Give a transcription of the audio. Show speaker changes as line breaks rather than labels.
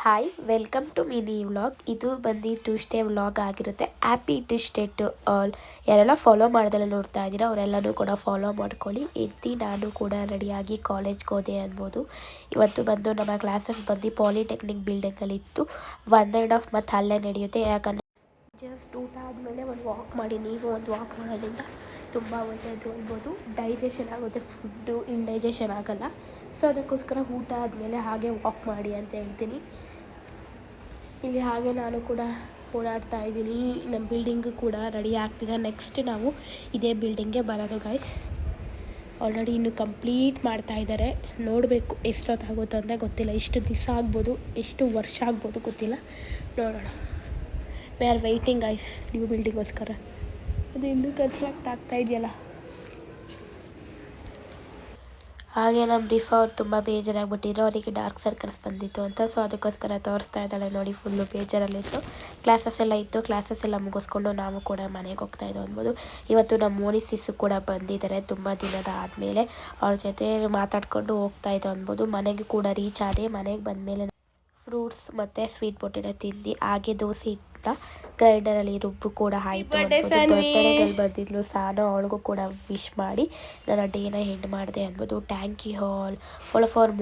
Hi welcome to mini vlog. ಇದು ಬಂದು Tuesday vlog ಆಗಿರುತ್ತೆ. Happy Tuesday to all. ಯಾರೆಲ್ಲ ಫಾಲೋ ಮಾಡ್ದೆಲ್ಲ ನೋಡ್ತಾ ಇದ್ದೀರಾ ಅವರೆಲ್ಲನೂ ಕೂಡ ಫಾಲೋ ಮಾಡ್ಕೊಳ್ಳಿ. ನಾನು ಕೂಡ ರೆಡಿಯಾಗಿ ಕಾಲೇಜ್ಗೆ ಹೋದೆ ಅನ್ಬೋದು. ಇವತ್ತು ಬಂದು ನಮ್ಮ ಕ್ಲಾಸಸ್ ಬಂದು ಪಾಲಿಟೆಕ್ನಿಕ್ ಬಿಲ್ಡಿಂಗಲ್ಲಿ ಇತ್ತು. 1.5 ಮಂತ್ ಅಲ್ಲೇ ನಡೆಯುತ್ತೆ. ಯಾಕಂದರೆ ಜಸ್ಟ್ ಊಟ ಆದಮೇಲೆ ಒಂದು ವಾಕ್ ಮಾಡಿ, ನೀವು ಒಂದು ವಾಕ್ ಮಾಡೋದ್ರಿಂದ ತುಂಬ ಒಳ್ಳೆಯದು ಅನ್ಬೋದು. ಡೈಜೆಷನ್ ಆಗುತ್ತೆ, ಫುಡ್ಡು ಇಂಡೈಜೆಷನ್ ಆಗೋಲ್ಲ. ಸೊ ಅದಕ್ಕೋಸ್ಕರ ಊಟ ಆದಮೇಲೆ ಹಾಗೆ ವಾಕ್ ಮಾಡಿ ಅಂತ ಹೇಳ್ತೀನಿ. ಇಲ್ಲಿ ಹಾಗೆ ನಾನು ಕೂಡ ಓಡಾಡ್ತಾ ಇದ್ದೀನಿ. ನಮ್ಮ ಬಿಲ್ಡಿಂಗು ಕೂಡ ರೆಡಿ ಆಗ್ತಿದೆ. ನೆಕ್ಸ್ಟ್ ನಾವು ಇದೇ ಬಿಲ್ಡಿಂಗ್ಗೆ ಬರೋದು ಗೈಸ್. ಆಲ್ರೆಡಿ ಇನ್ನು ಕಂಪ್ಲೀಟ್ ಮಾಡ್ತಾ ಇದ್ದಾರೆ. ನೋಡಬೇಕು ಎಷ್ಟೊತ್ತಾಗುತ್ತೋ ಅಂದರೆ ಗೊತ್ತಿಲ್ಲ. ಎಷ್ಟು ದಿವಸ ಆಗ್ಬೋದು, ಎಷ್ಟು ವರ್ಷ ಆಗ್ಬೋದು ಗೊತ್ತಿಲ್ಲ. ನೋಡೋಣ. We are waiting guys new ಬಿಲ್ಡಿಂಗೋಸ್ಕರ. ಅದು ಇನ್ನೂ ಕನ್ಸ್ಟ್ರಕ್ಟ್ ಆಗ್ತಾ ಇದೆಯಲ್ಲ. ಹಾಗೆ ನಮ್ಮ ರಿಫಾ ಅವ್ರು ತುಂಬ ಬೇಜಾರಾಗ್ಬಿಟ್ಟಿದ್ರು. ಅವರಿಗೆ ಡಾರ್ಕ್ ಸರ್ಕಲ್ಸ್ ಬಂದಿತ್ತು ಅಂತ. ಸೊ ಅದಕ್ಕೋಸ್ಕರ ತೋರಿಸ್ತಾ ಇದ್ದಾಳೆ ನೋಡಿ. ಫುಲ್ಲು ಬೇಜಾರಲ್ಲಿತ್ತು. ಕ್ಲಾಸಸ್ ಎಲ್ಲ ಮುಗಿಸ್ಕೊಂಡು ನಾವು ಕೂಡ ಮನೆಗೆ ಹೋಗ್ತಾ ಇದ್ದೋ ಅನ್ಬೋದು. ಇವತ್ತು ನಮ್ಮ ಮೋನಿ ಸಿಸ್ಸು ಕೂಡ ಬಂದಿದ್ದಾರೆ ತುಂಬ ದಿನದ ಆದಮೇಲೆ. ಅವ್ರ ಜೊತೆ ಮಾತಾಡ್ಕೊಂಡು ಹೋಗ್ತಾ ಇದ್ದೋ ಅನ್ಬೋದು. ಮನೆಗೆ ಕೂಡ ರೀಚ್ ಆದೆ. ಮನೆಗೆ ಬಂದಮೇಲೆ ಫ್ರೂಟ್ಸ್ ಮತ್ತು ಸ್ವೀಟ್ ಪೊಟೇಟೊ ತಿಂದು ಹಾಗೆ ದೋಸೆ ಇಟ್ಟ ಗ್ರೈಂಡರಲ್ಲಿ ರುಬ್ಬು ಕೂಡ ಆಯಿತು. ಬರ್ತ್ಡೇಗಳು ಬಂದಿದ್ಲು ಸಾನು, ಅವಳಿಗೂ ಕೂಡ ವಿಶ್ ಮಾಡಿ ನನ್ನ ಡೇನ ಎಂಡ್ ಮಾಡಿದೆ ಅನ್ಬೋದು. Thank you all follow for